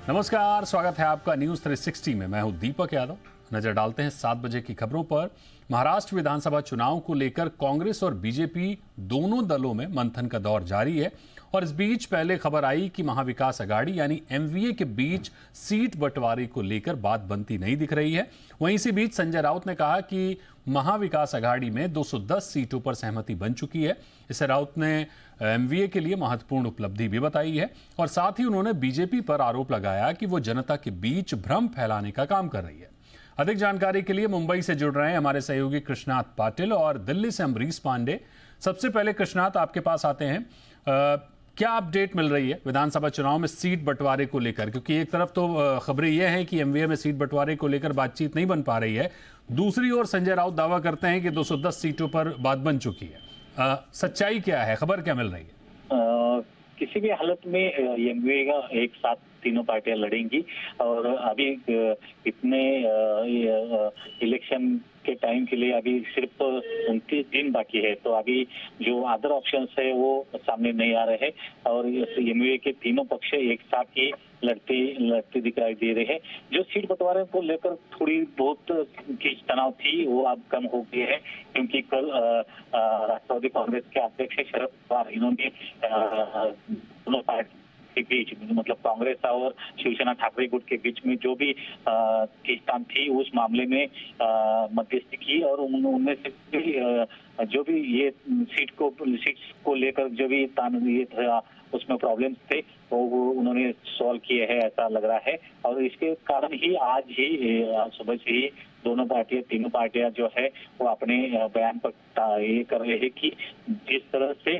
नमस्कार, स्वागत है आपका न्यूज 360 में। मैं हूं दीपक यादव। नजर डालते हैं 7 बजे की खबरों पर। महाराष्ट्र विधानसभा चुनाव को लेकर कांग्रेस और बीजेपी दोनों दलों में मंथन का दौर जारी है और इस बीच पहले खबर आई कि महाविकास अघाड़ी यानी एमवीए के बीच सीट बंटवारे को लेकर बात बनती नहीं दिख रही है। वहीं इसी बीच संजय राउत ने कहा कि महाविकास अघाड़ी में 210 सीटों पर सहमति बन चुकी है। इससे राउत ने एमवीए के लिए महत्वपूर्ण उपलब्धि भी बताई है और साथ ही उन्होंने बीजेपी पर आरोप लगाया कि वो जनता के बीच भ्रम फैलाने का काम कर रही है। अधिक जानकारी के लिए मुंबई से जुड़ रहे हैं हमारे सहयोगी कृष्णात पाटिल और दिल्ली से अमरीश पांडे। सबसे पहले कृष्णात, आपके पास आते हैं। क्या अपडेट मिल रही है विधानसभा चुनाव में सीट बंटवारे को लेकर? क्योंकि एक तरफ तो खबरें यह हैं कि एमवीए में सीट बंटवारे को लेकर बातचीत नहीं बन पा रही है, दूसरी ओर संजय राउत दावा करते हैं कि 210 सीटों पर बात बन चुकी है। सच्चाई क्या है, खबर क्या मिल रही है? किसी भी हालत में एमवीए का एक साथ तीनों पार्टियां लड़ेंगी और अभी इतने इलेक्शन के टाइम के लिए अभी सिर्फ 29 दिन बाकी है, तो अभी जो अदर ऑप्शंस है वो सामने नहीं आ रहे हैं और एमवीए के तीनों पक्ष एक साथ ही लड़ते दिखाई दे रहे हैं। जो सीट बंटवारे को लेकर थोड़ी बहुत खींच तनाव थी वो अब कम हो गई है, क्योंकि कल राष्ट्रवादी कांग्रेस के अध्यक्ष शरद पवार इन्होंने दोनों पार्टी के बीच, मतलब कांग्रेस और शिवसेना ठाकरे गुट के बीच में जो भी खींचतान थी उस मामले में मध्यस्थी की और उनमें से जो भी ये सीट्स को लेकर जो भी ये था उसमें प्रॉब्लम्स थे वो उन्होंने सॉल्व किए हैं ऐसा लग रहा है। और इसके कारण ही आज सुबह से ही तीनों पार्टियां जो है वो अपने बयान पर ये कर रहे हैं कि जिस तरह से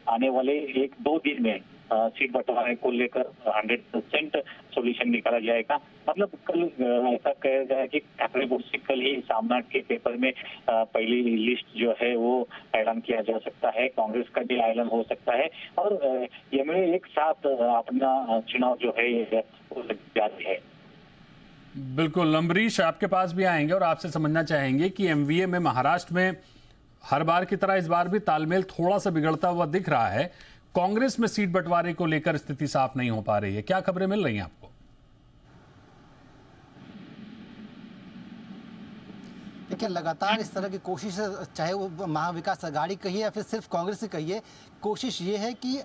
आने वाले 1-2 दिन में सीट बंटवारे को लेकर 100% सोल्यूशन निकाला जाएगा। मतलब कल ऐसा कहा गया कि ठाकरे गुट से कल ही सामना के पेपर में पहली लिस्ट जो है वो ऐलान किया जा सकता है, कांग्रेस का भी ऐलान हो सकता है और एमवीए एक साथ अपना चुनाव जो है वो जारी है। बिल्कुल, अमरीश आपके पास भी आएंगे और आपसे समझना चाहेंगे कि एमवीए में महाराष्ट्र में हर बार की तरह इस बार भी तालमेल थोड़ा सा बिगड़ता हुआ दिख रहा है। कांग्रेस में सीट बंटवारे को लेकर स्थिति साफ नहीं हो पा रही है, क्या खबरें मिल रही हैं आपको? देखिए, लगातार इस तरह की कोशिश, चाहे वो महाविकास अघाड़ी कहिए या फिर सिर्फ कांग्रेस ही कहिए, कोशिश ये है कि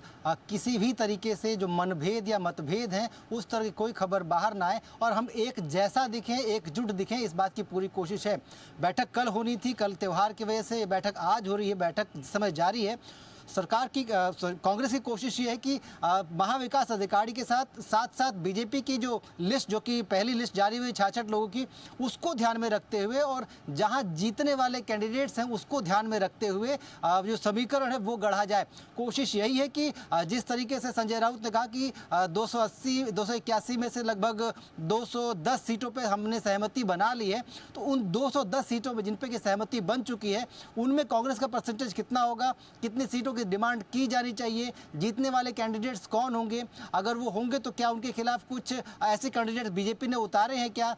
किसी भी तरीके से जो मनभेद या मतभेद हैं उस तरह की कोई खबर बाहर ना आए और हम एक जैसा दिखें, एकजुट दिखें, इस बात की पूरी कोशिश है। बैठक कल होनी थी, कल त्यौहार की वजह से बैठक आज हो रही है, बैठक समय जारी है। सरकार की कांग्रेस की कोशिश ये है कि महाविकास अघाड़ी के साथ साथ बीजेपी की जो लिस्ट, जो कि पहली लिस्ट जारी हुई 66 लोगों की, उसको ध्यान में रखते हुए और जहां जीतने वाले कैंडिडेट्स हैं उसको ध्यान में रखते हुए जो समीकरण है वो गढ़ा जाए। कोशिश यही है कि जिस तरीके से संजय राउत ने कहा कि 281 में से लगभग 210 सीटों पर हमने सहमति बना ली है, तो उन 210 सीटों में जिन पे की सहमति बन चुकी है उनमें कांग्रेस का परसेंटेज कितना होगा, कितनी सीटों की डिमांड की जानी चाहिए, जीतने वाले कैंडिडेट्स कौन होंगे, अगर वो होंगे तो क्या उनके खिलाफ कुछ ऐसे कैंडिडेट्स बीजेपी ने उतारे हैं क्या,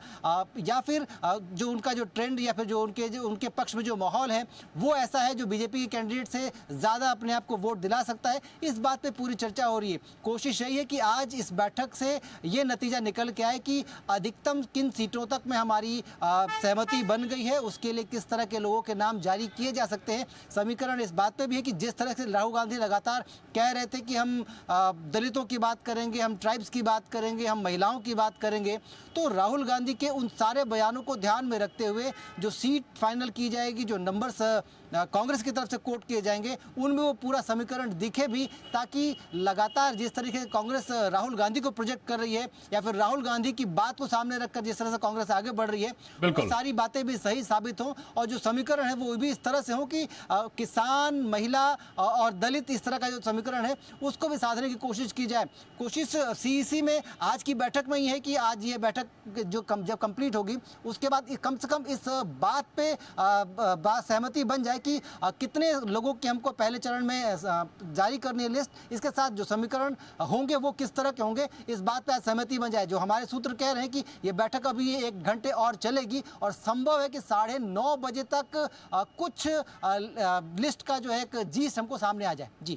या फिर जो उनका जो ट्रेंड या फिर जो उनके पक्ष में जो माहौल है वो ऐसा है जो बीजेपी के कैंडिडेट से ज़्यादा अपने आप को वोट दिला सकता है। इस बात पे पूरी चर्चा हो रही है। कोशिश यही है कि आज इस बैठक से ये नतीजा निकल के आए कि अधिकतम किन सीटों तक में हमारी सहमति बन गई है, उसके लिए किस तरह के लोगों के नाम जारी किए जा सकते हैं। समीकरण इस बात पे भी है कि जिस तरह से राहुल गांधी लगातार कह रहे थे कि हम दलितों की बात करेंगे, हम ट्राइब्स की बात करेंगे, हम महिलाओं की बात करेंगे, तो राहुल गांधी के उन सारे बयानों को ध्यान में रखते हुए जो सीट फाइनल की जाएगी, जो नंबर्स कांग्रेस की तरफ से कोट किए जाएंगे, उनमें वो पूरा समीकरण दिखे भी, ताकि लगातार जिस तरीके से कांग्रेस राहुल गांधी को प्रोजेक्ट कर रही है या फिर राहुल गांधी की बात को सामने रखकर जिस तरह से कांग्रेस आगे बढ़ रही है, वो सारी बातें भी सही साबित हों और जो समीकरण है वो भी इस तरह से हो कि किसान, महिला और दलित, इस तरह का जो समीकरण है उसको भी साधने की कोशिश की जाए। कोशिश सीईसी में आज की बैठक में ही है कि आज ये बैठक जब कंप्लीट होगी उसके बाद कम से कम इस बात पे सहमति बन जाए कि कितने लोगों की हमको पहले चरण में जारी करनी है लिस्ट, इसके साथ जो समीकरण होंगे वो किस तरह के होंगे, इस बात पे सहमति बन जाए। जो हमारे सूत्र कह रहे हैं कि ये बैठक अभी 1 घंटे और चलेगी और संभव है कि 9:30 बजे तक कुछ लिस्ट का जो है एक जीस्ट हमको सामने आ जाए। जी।